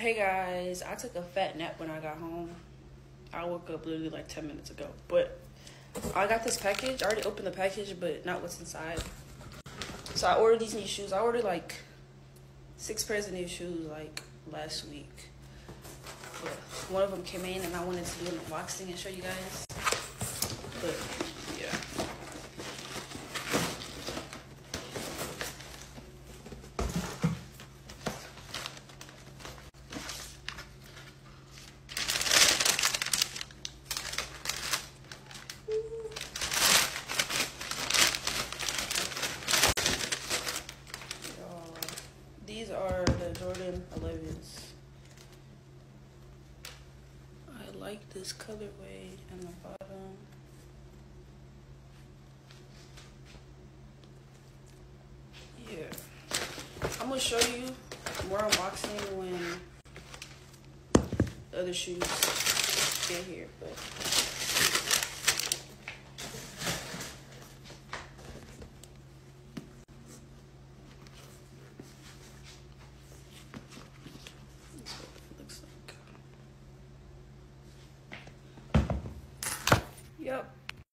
Hey guys, I took a fat nap when I got home. I woke up literally like 10 minutes ago. But I got this package. I already opened the package, but not what's inside. So I ordered these new shoes. I ordered like 6 pairs of new shoes like last week. But one of them came in and I wanted to do an unboxing and show you guys. But yeah. These are the Jordan 11s. I like this colorway and the bottom. Yeah. I'm gonna show you more unboxing when the other shoes get here, but that's what it looks like. Yep.